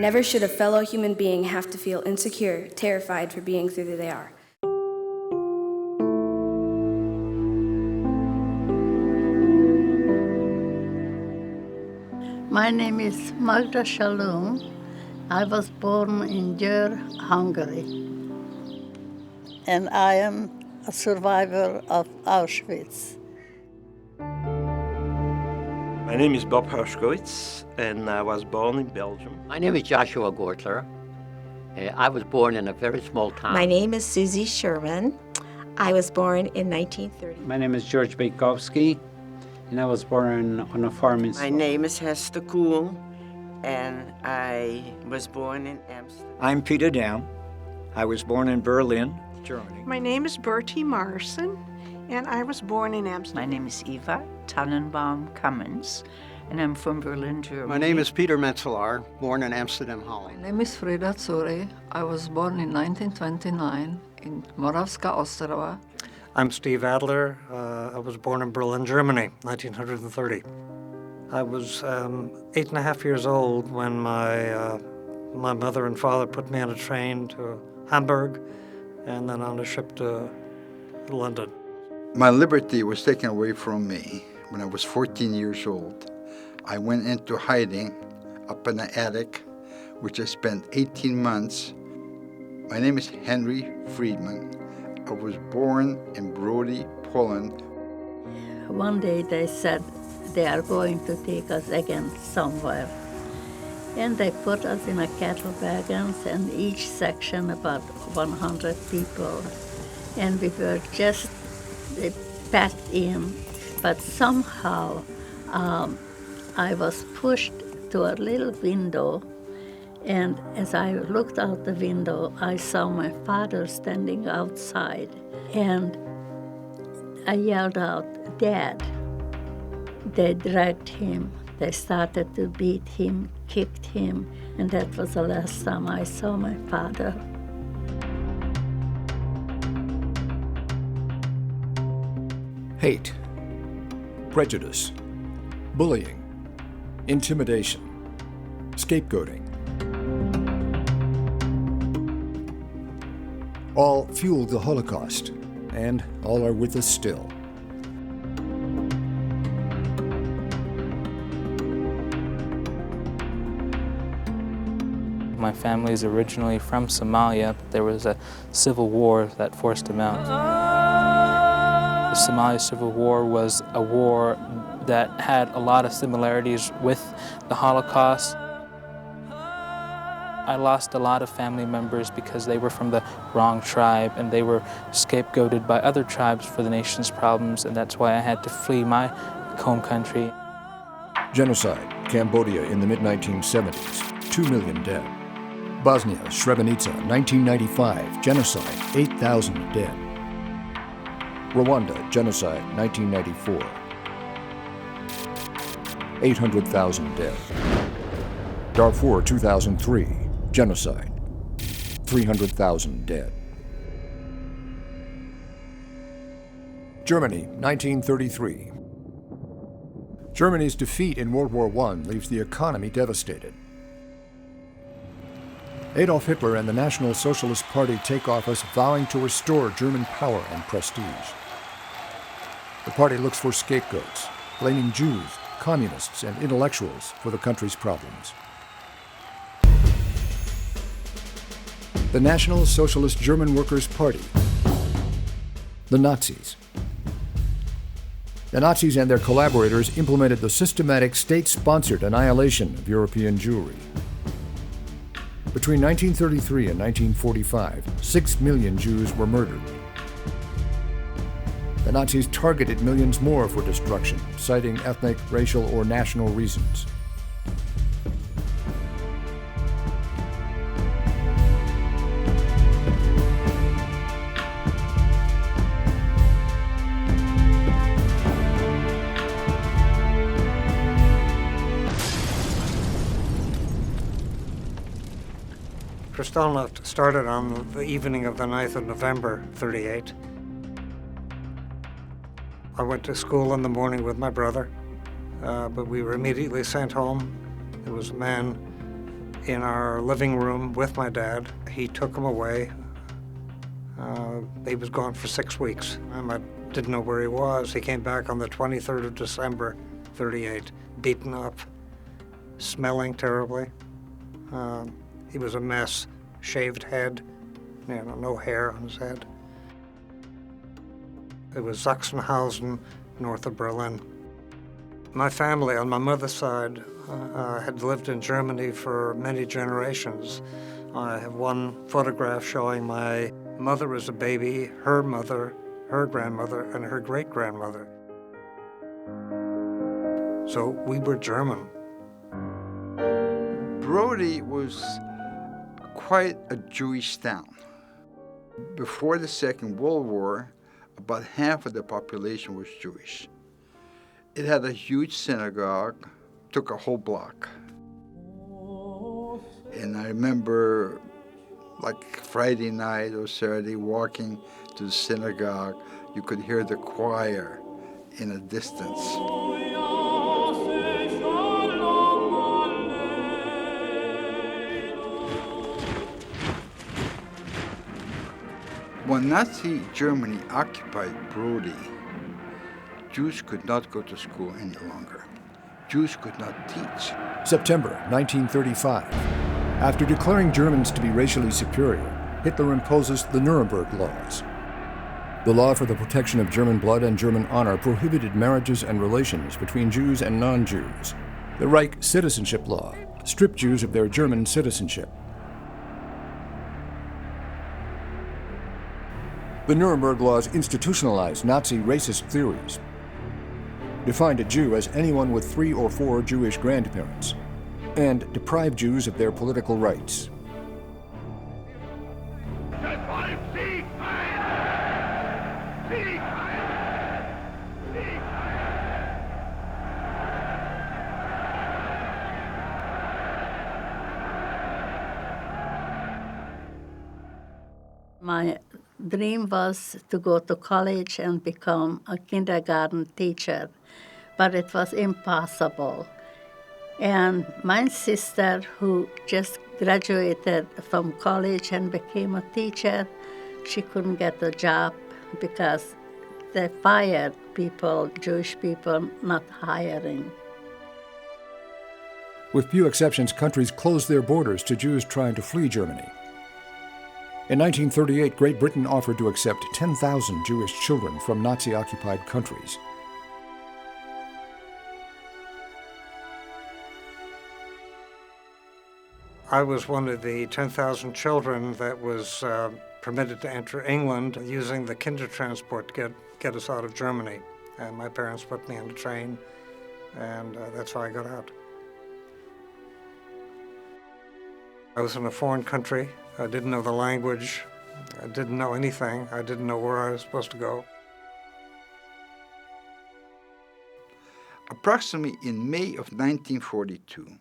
Never should a fellow human being have to feel insecure, terrified for being who they are. My name is Magda Shalom. I was born in Győr, Hungary. And I am a survivor of Auschwitz. My name is Bob Hershkowitz, and I was born in Belgium. My name is Joshua Gortler. I was born in a very small town. My name is Susie Sherman. I was born in 1930. My name is George Baikovsky, and I was born on a farm in My name is Hester Kuhl, and I was born in Amsterdam. I'm Peter Dam. I was born in Berlin, Germany. My name is Bertie Marson, and I was born in Amsterdam. My name is Eva Tannenbaum Cummins, and I'm from Berlin, Germany. My name is Peter Metzelar, born in Amsterdam, Holland. My name is Frida Zuri. I was born in 1929 in Moravska Ostrava. I'm Steve Adler. I was born in Berlin, Germany, 1930. I was 8.5 years old when my mother and father put me on a train to Hamburg and then on a ship to London. My liberty was taken away from me when I was 14 years old. I went into hiding up in the attic, which I spent 18 months. My name is Henry Friedman. I was born in Brody, Poland. One day they said they are going to take us again somewhere. And they put us in a cattle wagons, and each section about 100 people. And we were just packed in, but somehow I was pushed to a little window, and as I looked out the window, I saw my father standing outside, and I yelled out, "Dad!" They dragged him, they started to beat him, kicked him, and that was the last time I saw my father. Hate, prejudice, bullying, intimidation, scapegoating. All fueled the Holocaust, and all are with us still. My family is originally from Somalia, but there was a civil war that forced them out. The Somali Civil War was a war that had a lot of similarities with the Holocaust. I lost a lot of family members because they were from the wrong tribe and they were scapegoated by other tribes for the nation's problems, and that's why I had to flee my home country. Genocide, Cambodia in the mid-1970s, 2 million dead. Bosnia, Srebrenica, 1995, genocide, 8,000 dead. Rwanda, genocide, 1994, 800,000 dead. Darfur, 2003, genocide, 300,000 dead. Germany, 1933. Germany's defeat in World War I leaves the economy devastated. Adolf Hitler and the National Socialist Party take office, vowing to restore German power and prestige. The party looks for scapegoats, blaming Jews, communists, and intellectuals for the country's problems. The National Socialist German Workers' Party, the Nazis. The Nazis and their collaborators implemented the systematic state-sponsored annihilation of European Jewry. Between 1933 and 1945, 6 million Jews were murdered. The Nazis targeted millions more for destruction, citing ethnic, racial, or national reasons. Kristallnacht started on the evening of the 9th of November, 1938. I went to school in the morning with my brother, but we were immediately sent home. There was a man in our living room with my dad. He took him away. He was gone for 6 weeks. I didn't know where he was. He came back on the 23rd of December, 38, beaten up, smelling terribly. He was a mess, shaved head, no hair on his head. It was Sachsenhausen, north of Berlin. My family on my mother's side had lived in Germany for many generations. I have one photograph showing my mother as a baby, her mother, her grandmother, and her great-grandmother. So we were German. Brody was quite a Jewish town. Before the Second World War, about half of the population was Jewish. It had a huge synagogue, took a whole block. And I remember, like Friday night or Saturday, walking to the synagogue, you could hear the choir in a distance. When Nazi Germany occupied Brody, Jews could not go to school any longer. Jews could not teach. September 1935. After declaring Germans to be racially superior, Hitler imposes the Nuremberg Laws. The law for the protection of German blood and German honor prohibited marriages and relations between Jews and non-Jews. The Reich Citizenship Law stripped Jews of their German citizenship. The Nuremberg Laws institutionalized Nazi racist theories, defined a Jew as anyone with 3 or 4 Jewish grandparents, and deprived Jews of their political rights. My dream was to go to college and become a kindergarten teacher, but it was impossible. And my sister, who just graduated from college and became a teacher, she couldn't get a job because they fired people, Jewish people, not hiring. With few exceptions, countries closed their borders to Jews trying to flee Germany. In 1938, Great Britain offered to accept 10,000 Jewish children from Nazi-occupied countries. I was one of the 10,000 children that was permitted to enter England using the Kindertransport to get us out of Germany. And my parents put me on the train, and that's how I got out. I was in a foreign country. I didn't know the language. I didn't know anything. I didn't know where I was supposed to go. Approximately in May of 1942,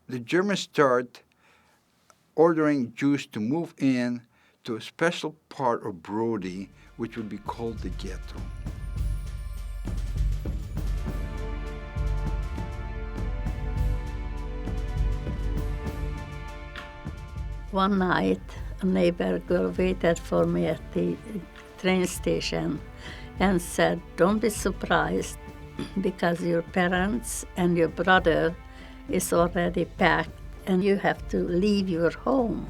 the Germans started ordering Jews to move in to a special part of Brody, which would be called the ghetto. One night, a neighbor girl waited for me at the train station and said, "Don't be surprised because your parents and your brother is already packed and you have to leave your home."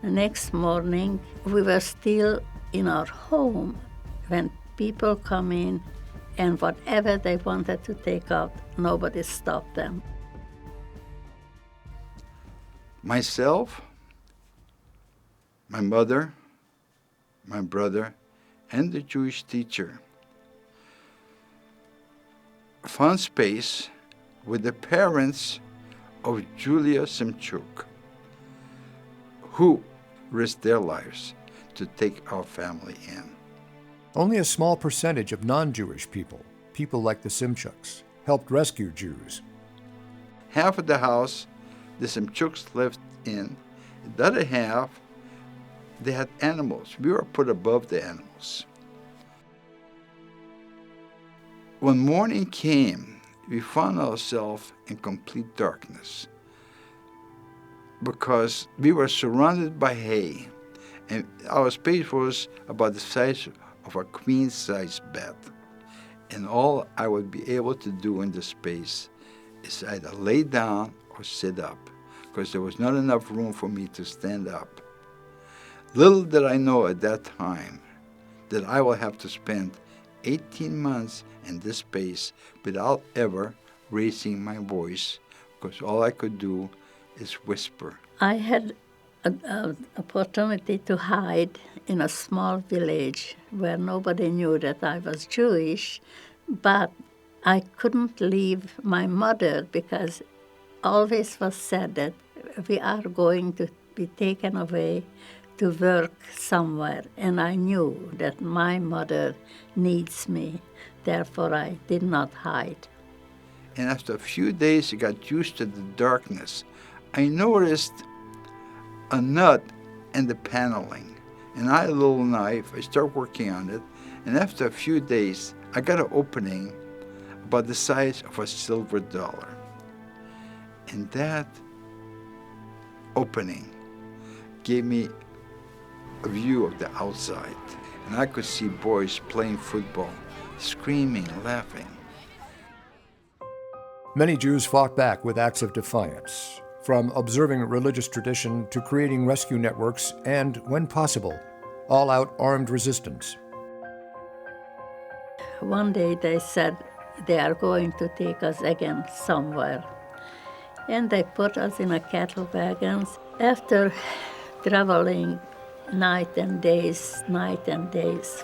The next morning, we were still in our home when people come in and whatever they wanted to take out, nobody stopped them. Myself, my mother, my brother, and the Jewish teacher found space with the parents of Julia Simchuk, who risked their lives to take our family in. Only a small percentage of non-Jewish people like the Simchuks, helped rescue Jews. Half of the house the Simchuks lived in, the other half, they had animals. We were put above the animals. When morning came we found ourselves in complete darkness because we were surrounded by hay, and our space was about the size of a queen-size bed. And all I would be able to do in this space is either lay down or sit up, because there was not enough room for me to stand up. Little did I know at that time that I will have to spend 18 months in this space without ever raising my voice, because all I could do is whisper. I had an opportunity to hide in a small village where nobody knew that I was Jewish, but I couldn't leave my mother because always was said that we are going to be taken away to work somewhere, and I knew that my mother needs me. Therefore, I did not hide. And after a few days, I got used to the darkness. I noticed a nut in the paneling, and I had a little knife. I started working on it, and after a few days, I got an opening about the size of a silver dollar. And that opening gave me a view of the outside, and I could see boys playing football, screaming, laughing. Many Jews fought back with acts of defiance, from observing religious tradition to creating rescue networks and, when possible, all-out armed resistance. One day they said they are going to take us again somewhere. And they put us in a cattle wagons. After traveling night and days,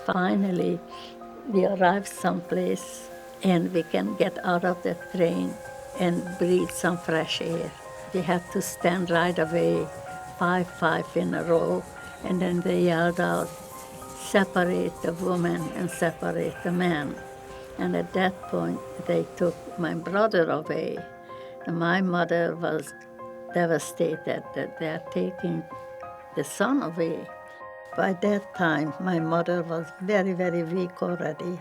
finally we arrived someplace and we can get out of the train and breathe some fresh air. We had to stand right away, 5 in a row, and then they yelled out, separate the woman and separate the man. And at that point, they took my brother away. And my mother was devastated that they are taking the son away. By that time, my mother was very, very weak already.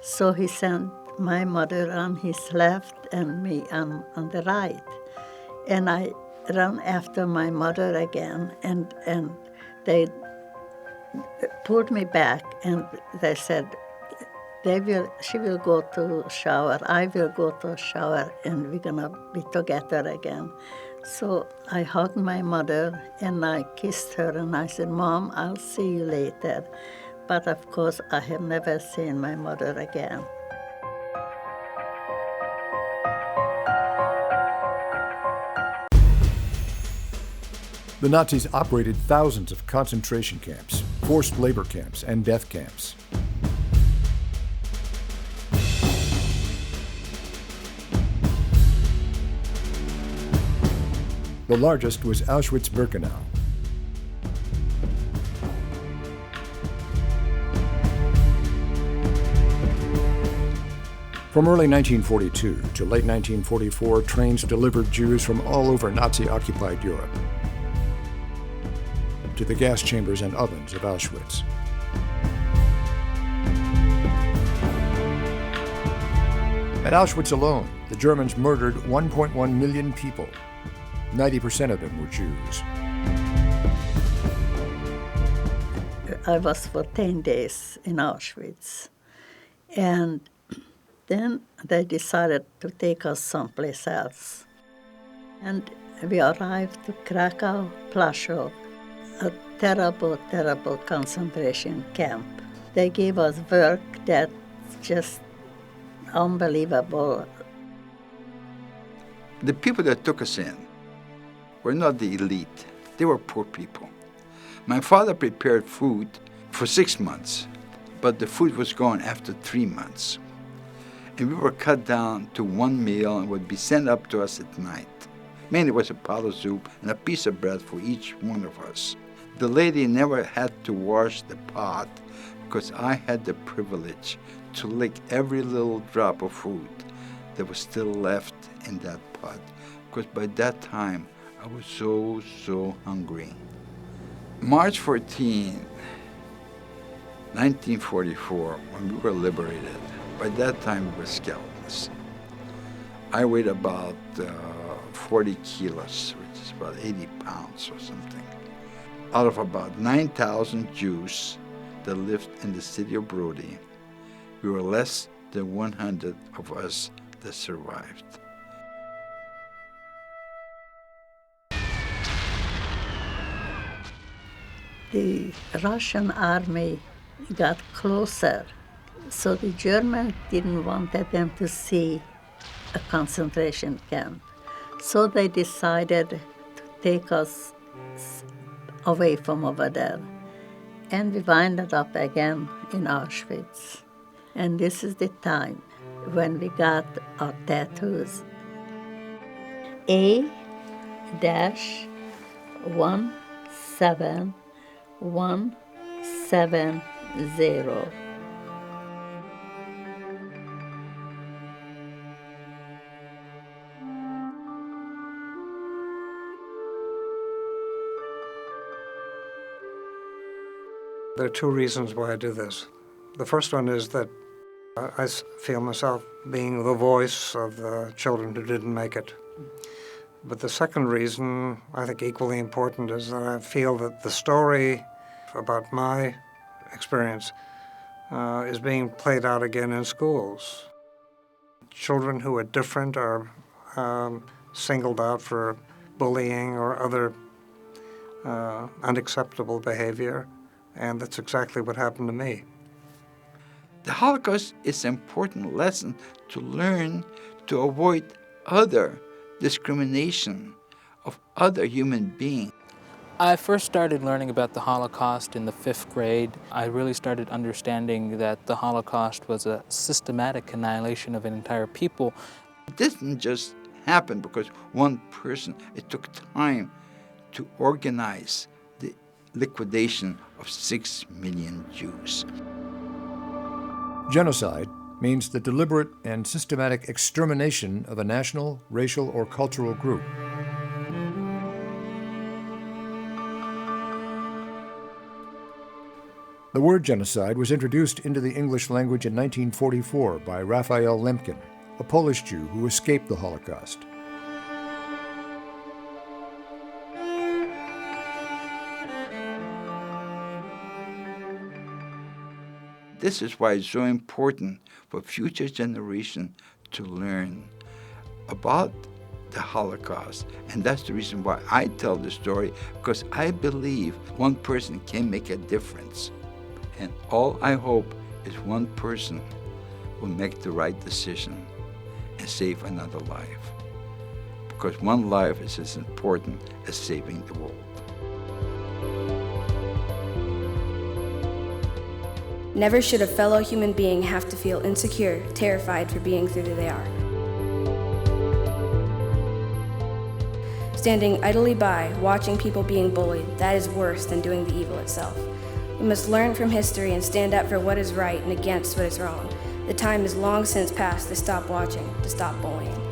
So he sent my mother on his left and me on the right. And I ran after my mother again, and they pulled me back, and they said, she will go to shower, I will go to shower, and we're gonna be together again. So I hugged my mother, and I kissed her, and I said, Mom, I'll see you later. But of course, I have never seen my mother again. The Nazis operated thousands of concentration camps, forced labor camps, and death camps. The largest was Auschwitz-Birkenau. From early 1942 to late 1944, trains delivered Jews from all over Nazi-occupied Europe to the gas chambers and ovens of Auschwitz. At Auschwitz alone, the Germans murdered 1.1 million people. 90% of them were Jews. I was for 10 days in Auschwitz. And then they decided to take us someplace else. And we arrived to Krakow, Plaszow, a terrible, terrible concentration camp. They gave us work that's just unbelievable. The people that took us in were not the elite. They were poor people. My father prepared food for 6 months, but the food was gone after 3 months. And we were cut down to one meal and would be sent up to us at night. Mainly it was a pot of soup and a piece of bread for each one of us. The lady never had to wash the pot because I had the privilege to lick every little drop of food that was still left in that pot, because by that time I was so hungry. March 14, 1944, when we were liberated, by that time we were skeletons. I weighed about 40 kilos, which is about 80 pounds or something. Out of about 9,000 Jews that lived in the city of Brody, we were less than 100 of us that survived. The Russian army got closer, so the Germans didn't want them to see a concentration camp. So they decided to take us away from over there. And we winded up again in Auschwitz. And this is the time when we got our tattoos. A-17170. There are two reasons why I do this. The first one is that I feel myself being the voice of the children who didn't make it. But the second reason, I think equally important, is that I feel that the story about my experience is being played out again in schools. Children who are different are singled out for bullying or other unacceptable behavior, and that's exactly what happened to me. The Holocaust is an important lesson to learn to avoid other discrimination of other human beings. I first started learning about the Holocaust in the 5th grade. I really started understanding that the Holocaust was a systematic annihilation of an entire people. It didn't just happen because one person. It took time to organize the liquidation of 6 million Jews. Genocide means the deliberate and systematic extermination of a national, racial, or cultural group. The word genocide was introduced into the English language in 1944 by Raphael Lemkin, a Polish Jew who escaped the Holocaust. This is why it's so important for future generations to learn about the Holocaust. And that's the reason why I tell the story, because I believe one person can make a difference. And all I hope is one person will make the right decision and save another life. Because one life is as important as saving the world. Never should a fellow human being have to feel insecure, terrified for being who they are. Standing idly by, watching people being bullied, that is worse than doing the evil itself. We must learn from history and stand up for what is right and against what is wrong. The time is long since past to stop watching, to stop bullying.